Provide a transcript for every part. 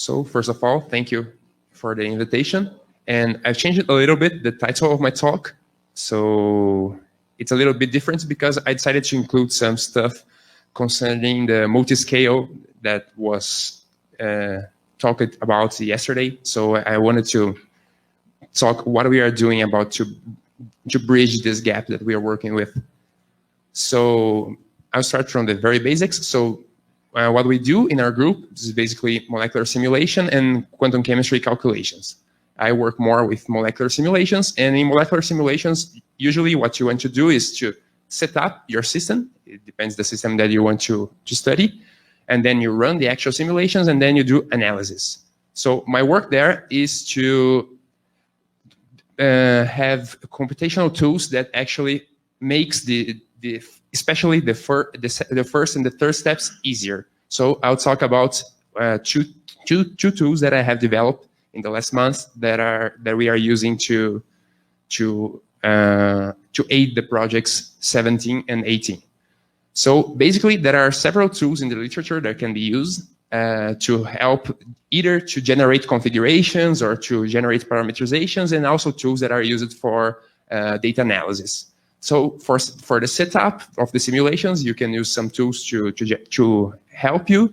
So first of all, thank you for the invitation. And I've changed it a little bit, the title of my talk. So it's a little bit different because I decided to include some stuff concerning the multi-scale that was talked about yesterday. So I wanted to talk what we are doing about to bridge this gap that we are working with. So I'll start from the very basics. So what we do in our group is basically molecular simulation and quantum chemistry calculations. I work more with molecular simulations, and in molecular simulations, usually what you want to do is to set up your system. It depends the system that you want to study, and then you run the actual simulations, and then you do analysis. So my work there is to have computational tools that actually makes especially the first and the third steps easier. So I'll talk about two tools that I have developed in the last month that we are using to aid the projects 17 and 18. So basically, there are several tools in the literature that can be used to help either to generate configurations or to generate parameterizations, and also tools that are used for data analysis. So for the setup of the simulations, you can use some tools to help you,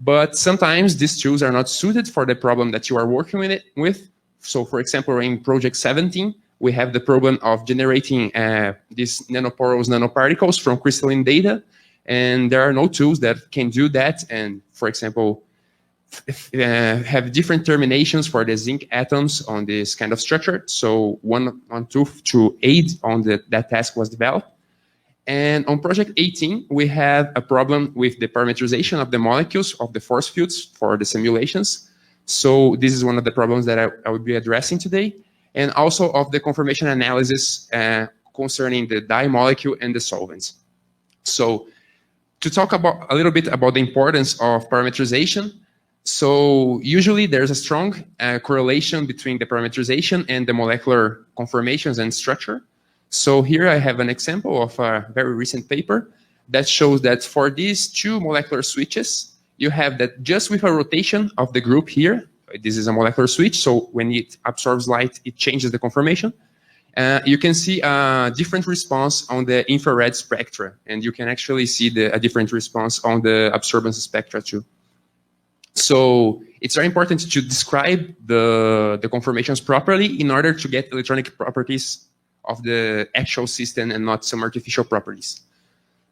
but sometimes these tools are not suited for the problem that you are working with. So for example, in project 17, we have the problem of generating these nanoporous nanoparticles from crystalline data, and there are no tools that can do that. And for example, have different terminations for the zinc atoms on this kind of structure. So one tool to aid on that task was developed. And on project 18, we have a problem with the parameterization of the molecules of the force fields for the simulations. So this is one of the problems that I will be addressing today. And also of the conformation analysis concerning the dye molecule and the solvents. So to talk about a little bit about the importance of parameterization, so usually there's a strong correlation between the parameterization and the molecular conformations and structure. So here I have an example of a very recent paper that shows that for these two molecular switches, you have that just with a rotation of the group here, this is a molecular switch, so when it absorbs light, it changes the conformation. You can see a different response on the infrared spectra, and you can actually see a different response on the absorbance spectra too. So it's very important to describe the conformations properly in order to get electronic properties of the actual system and not some artificial properties.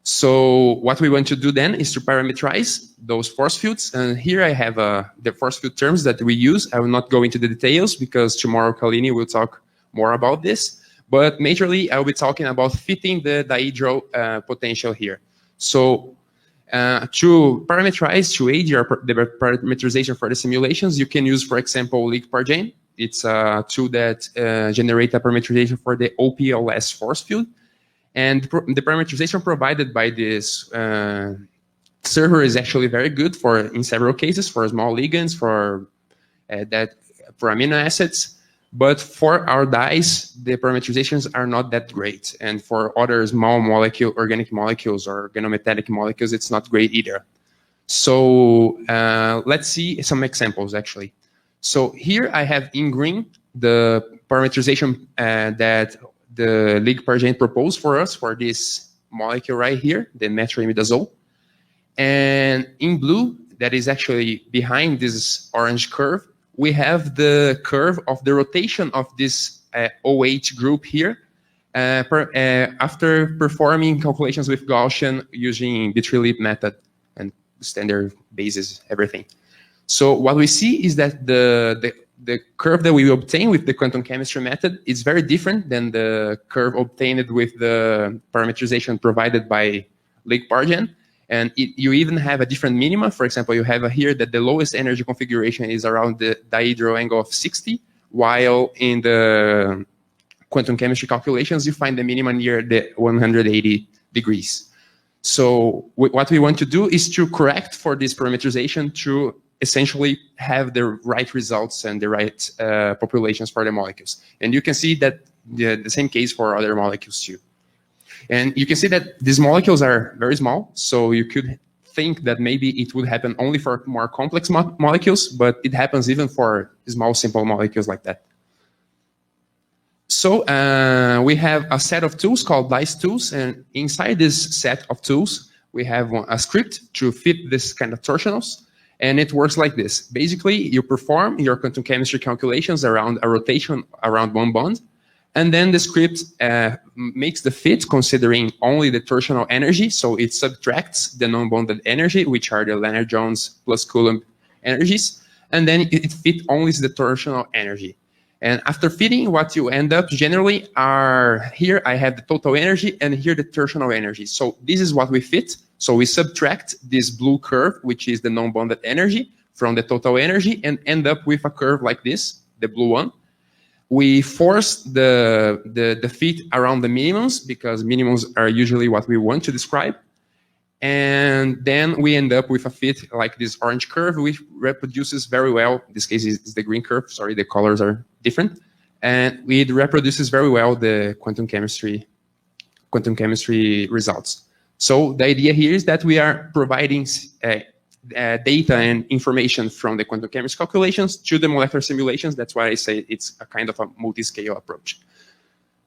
So what we want to do then is to parameterize those force fields. And here I have the force field terms that we use. I will not go into the details because tomorrow Kalini will talk more about this. But majorly, I will be talking about fitting the dihedral potential here. So to parameterize, to aid the parameterization for the simulations, you can use, for example, LIG-PARGEN. It's a tool that generates a parameterization for the OPLS force field. And the parameterization provided by this server is actually very good in several cases, for small ligands, for amino acids. But for our dyes, the parameterizations are not that great. And for other small organic molecules or organometallic molecules, it's not great either. So let's see some examples, actually. So here I have in green the parameterization that the LIG-PARGEN proposed for us for this molecule right here, the metroimidazole. And in blue, that is actually behind this orange curve, we have the curve of the rotation of this OH group here after performing calculations with Gaussian using Dietrich method and standard basis, everything. So what we see is that the curve that we obtain with the quantum chemistry method is very different than the curve obtained with the parameterization provided by LIG-PARGEN. And you even have a different minima. For example, you have here that the lowest energy configuration is around the dihedral angle of 60, while in the quantum chemistry calculations, you find the minima near the 180 degrees. So what we want to do is to correct for this parameterization to essentially have the right results and the right populations for the molecules. And you can see that the same case for other molecules too. And you can see that these molecules are very small, so you could think that maybe it would happen only for more complex molecules, but it happens even for small, simple molecules like that. So we have a set of tools called DICE tools, and inside this set of tools, we have a script to fit this kind of torsionals, and it works like this. Basically, you perform your quantum chemistry calculations around a rotation around one bond, and then the script makes the fit considering only the torsional energy, so it subtracts the non-bonded energy, which are the Lennard-Jones plus Coulomb energies, and then it fits only the torsional energy. And after fitting, what you end up generally are, here I have the total energy and here the torsional energy. So this is what we fit. So we subtract this blue curve, which is the non-bonded energy, from the total energy and end up with a curve like this, the blue one. We force the fit around the minimums because minimums are usually what we want to describe. And then we end up with a fit like this orange curve, which reproduces very well. In this case, is the green curve. Sorry, the colors are different. And it reproduces very well the quantum chemistry results. So the idea here is that we are providing data and information from the quantum chemistry calculations to the molecular simulations. That's why I say it's a kind of a multi-scale approach.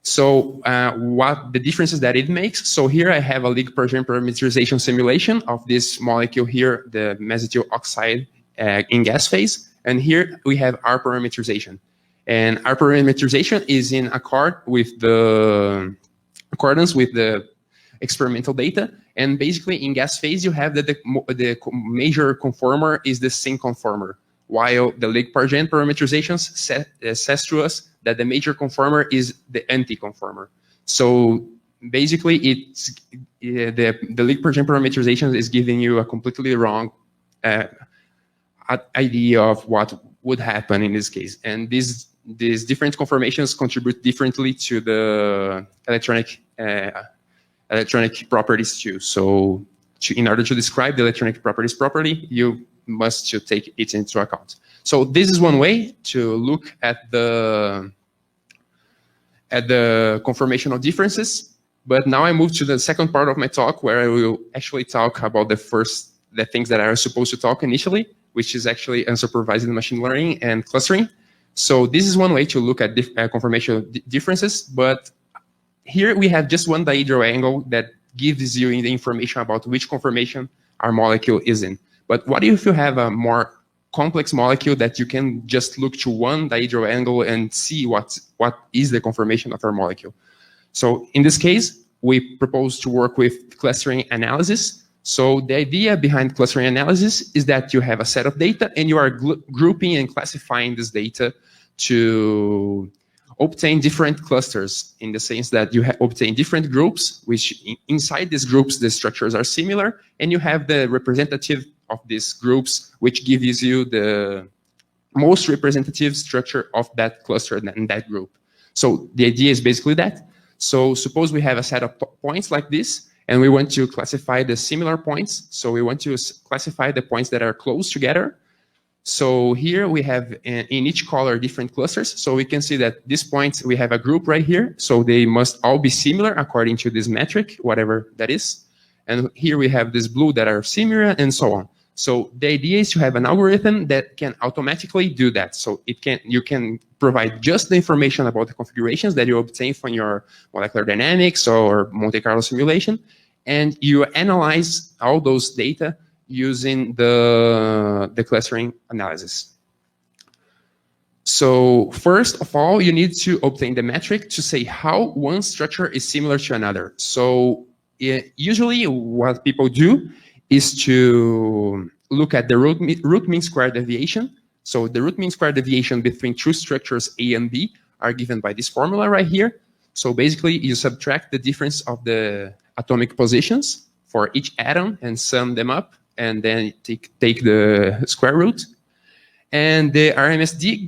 So what the differences that it makes, so here I have a Lig-Pergen parameterization simulation of this molecule here, the mesotyl oxide in gas phase, and here we have our parameterization. And our parameterization is in accordance with the experimental data, and basically in gas phase you have that the major conformer is the CINE conformer, while the Lig-Pergen parameterizations says to us that the major conformer is the anti-conformer. So basically, it's the Lig-Pergen parameterization is giving you a completely wrong idea of what would happen in this case. And these different conformations contribute differently to the electronic properties too. So in order to describe the electronic properties properly, you must take it into account. So this is one way to look at the conformational differences. But now I move to the second part of my talk, where I will actually talk about the things that I was supposed to talk initially, which is actually unsupervised machine learning and clustering. So this is one way to look at conformational differences. But here we have just one dihedral angle that gives you the information about which conformation our molecule is in. But what if you have a more complex molecule that you can just look to one dihedral angle and see what is the conformation of our molecule? So in this case, we propose to work with clustering analysis. So the idea behind clustering analysis is that you have a set of data and you are grouping and classifying this data to obtain different clusters, in the sense that you obtain different groups, which inside these groups, the structures are similar, and you have the representative of these groups, which gives you the most representative structure of that cluster and that group. So the idea is basically that. So suppose we have a set of points like this, and we want to classify the similar points. So we want to classify the points that are close together. So here we have in each color different clusters. So we can see that these points, we have a group right here. So they must all be similar according to this metric, whatever that is. And here we have this blue that are similar and so on. So the idea is to have an algorithm that can automatically do that. So you can provide just the information about the configurations that you obtain from your molecular dynamics or Monte Carlo simulation. And you analyze all those data using the clustering analysis. So first of all, you need to obtain the metric to say how one structure is similar to another. So usually what people do is to look at the root mean square deviation. So the root mean square deviation between two structures A and B are given by this formula right here. So basically you subtract the difference of the atomic positions for each atom and sum them up, and then take the square root. And the RMSD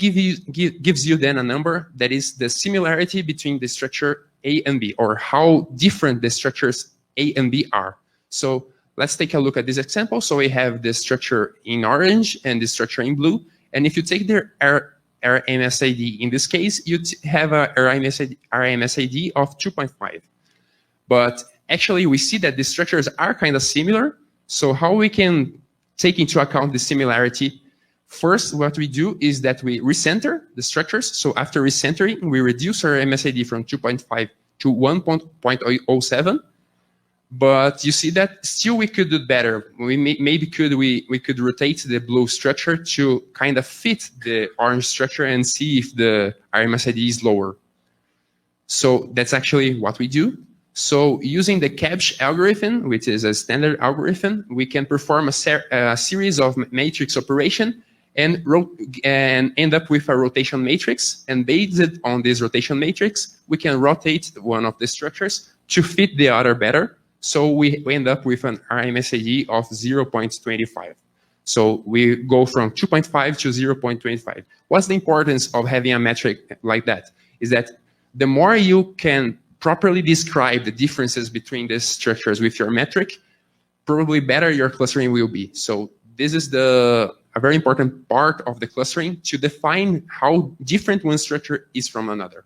gives you then a number that is the similarity between the structure A and B, or how different the structures A and B are. So let's take a look at this example. So we have the structure in orange and the structure in blue. And if you take their RMSID, in this case, you have a RMSID of 2.5. But actually, we see that the structures are kind of similar. So how we can take into account the similarity? First, what we do is that we recenter the structures. So after recentering, we reduce our MSID from 2.5 to 1.07. But you see that still we could do better. We could rotate the blue structure to kind of fit the orange structure and see if our MSID is lower. So that's actually what we do. So using the CABSH algorithm, which is a standard algorithm, we can perform a series of matrix operation and end up with a rotation matrix. And based on this rotation matrix, we can rotate one of the structures to fit the other better. So we end up with an RMSID of 0.25. So we go from 2.5 to 0.25. What's the importance of having a metric like that? Is that the more you can properly describe the differences between these structures with your metric, probably better your clustering will be. So this is a very important part of the clustering, to define how different one structure is from another.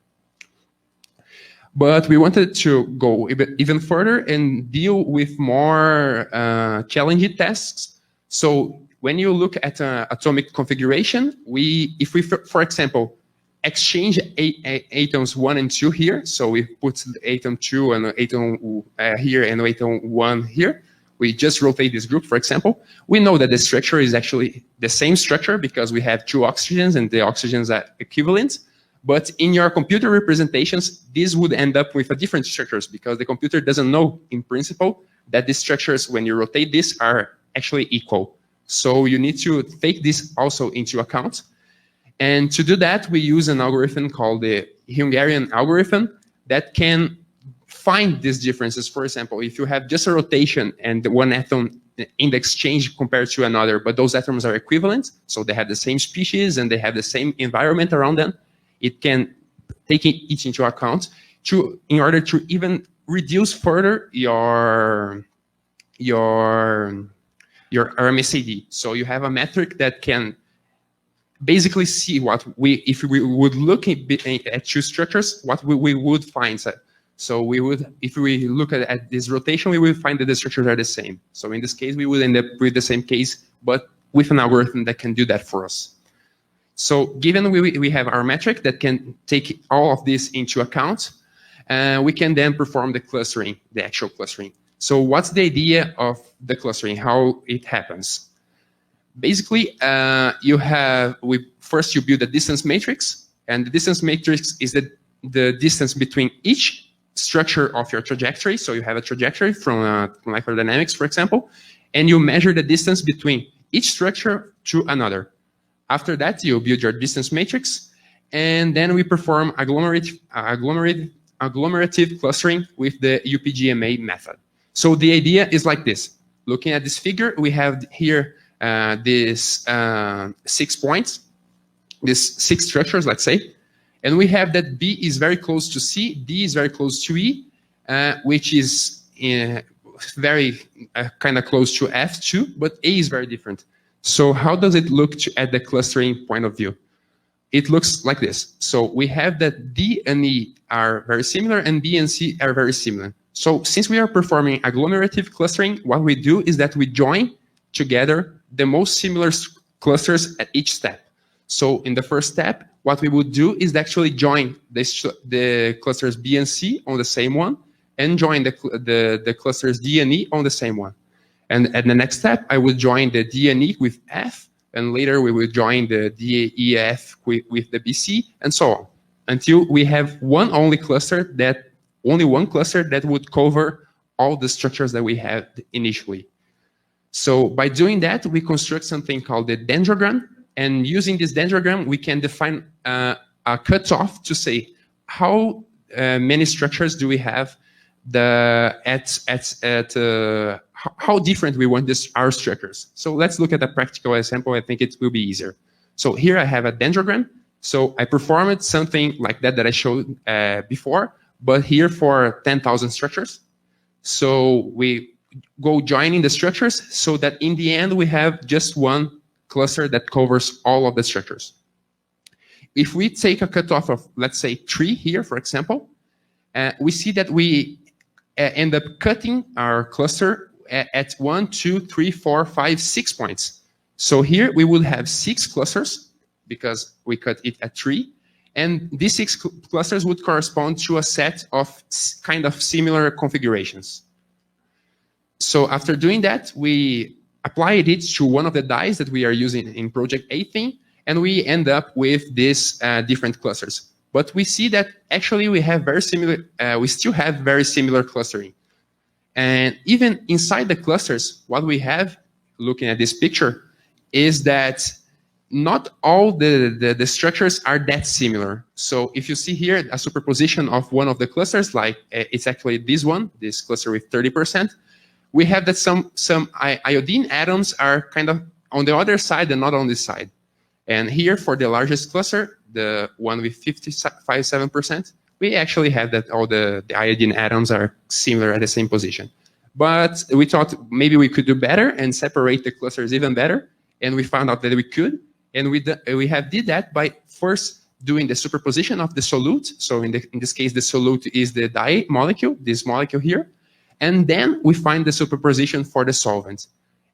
But we wanted to go even further and deal with more challenging tasks. So when you look at atomic configuration, if we, for example, exchange atoms 1 and 2 here, so we put the atom 2 and atom here and atom 1 here, we just rotate this group, for example, we know that the structure is actually the same structure because we have 2 oxygens and the oxygens are equivalent. But in your computer representations, this would end up with a different structures because the computer doesn't know, in principle, that the structures, when you rotate this, are actually equal. So you need to take this also into account. And to do that, we use an algorithm called the Hungarian algorithm that can find these differences. For example, if you have just a rotation and one atom index change compared to another, but those atoms are equivalent, so they have the same species and they have the same environment around them, it can take it into account in order to even reduce further your RMSID. So you have a metric that can basically see if we would look at 2 structures, what we would find. So if we look at this rotation, we will find that the structures are the same. So in this case, we would end up with the same case, but with an algorithm that can do that for us. So given we have our metric that can take all of this into account, we can then perform the clustering, the actual clustering. So what's the idea of the clustering, how it happens? Basically, first you build a distance matrix, and the distance matrix is the distance between each structure of your trajectory. So you have a trajectory from molecular dynamics, for example, and you measure the distance between each structure to another. After that, you build your distance matrix, and then we perform agglomerative clustering with the UPGMA method. So the idea is like this. Looking at this figure, we have here these 6 points, these 6 structures, let's say, and we have that B is very close to C, D is very close to E, which is very kind of close to F too, but A is very different. So how does it look at the clustering point of view? It looks like this. So we have that D and E are very similar and B and C are very similar. So since we are performing agglomerative clustering, what we do is that we join together the most similar clusters at each step. So in the first step, what we would do is actually join the clusters B and C on the same one and join the clusters D and E on the same one. And at the next step, I would join the D and E with F, and later we will join the DEF with the BC, and so on, until we have only one cluster that would cover all the structures that we had initially. So by doing that, we construct something called the dendrogram, and using this dendrogram, we can define a cutoff to say how many structures do we have how different we want our structures. So let's look at a practical example. I think it will be easier. So here I have a dendrogram. So I performed something like that I showed before, but here for 10,000 structures. So we go joining the structures so that in the end we have just one cluster that covers all of the structures. If we take a cutoff of, let's say, 3 here, for example, we see that we end up cutting our cluster at 1, 2, 3, 4, 5, 6 points. So here we will have 6 clusters because we cut it at 3. And these 6 clusters would correspond to a set of kind of similar configurations. So after doing that, we applied it to one of the dies that we are using in project 18, and we end up with these different clusters. But we see that actually we have very similar, we still have very similar clustering. And even inside the clusters, what we have, looking at this picture, is that not all the structures are that similar. So if you see here a superposition of one of the clusters, like it's actually this one, this cluster with 30%, we have that some iodine atoms are kind of on the other side and not on this side. And here for the largest cluster, the one with 57%, we actually have that all the iodine atoms are similar at the same position. But we thought maybe we could do better and separate the clusters even better. And we found out that we could. And we did that by first doing the superposition of the solute. So in this case, the solute is the dye molecule, this molecule here. And then we find the superposition for the solvent.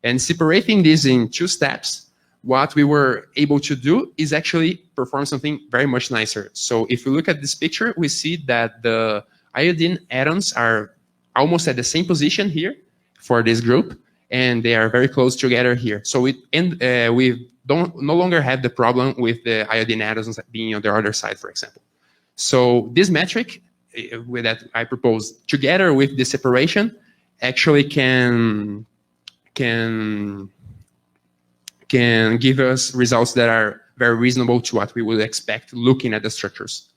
And separating this in 2 steps, what we were able to do is actually perform something very much nicer. So if you look at this picture, we see that the iodine atoms are almost at the same position here for this group, and they are very close together here. So we no longer have the problem with the iodine atoms being on the other side, for example. So this metric that I propose, together with the separation, actually can give us results that are very reasonable to what we would expect looking at the structures.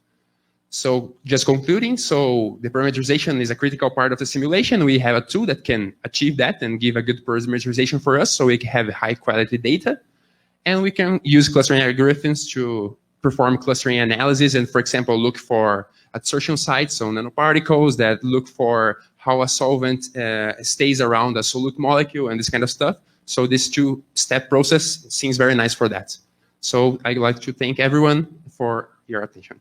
So just concluding, so the parameterization is a critical part of the simulation. We have a tool that can achieve that and give a good parameterization for us so we can have high quality data. And we can use clustering algorithms to perform clustering analysis and, for example, look for adsorption sites, so nanoparticles that look for how a solvent stays around a solute molecule and this kind of stuff. So this 2-step process seems very nice for that. So I'd like to thank everyone for your attention.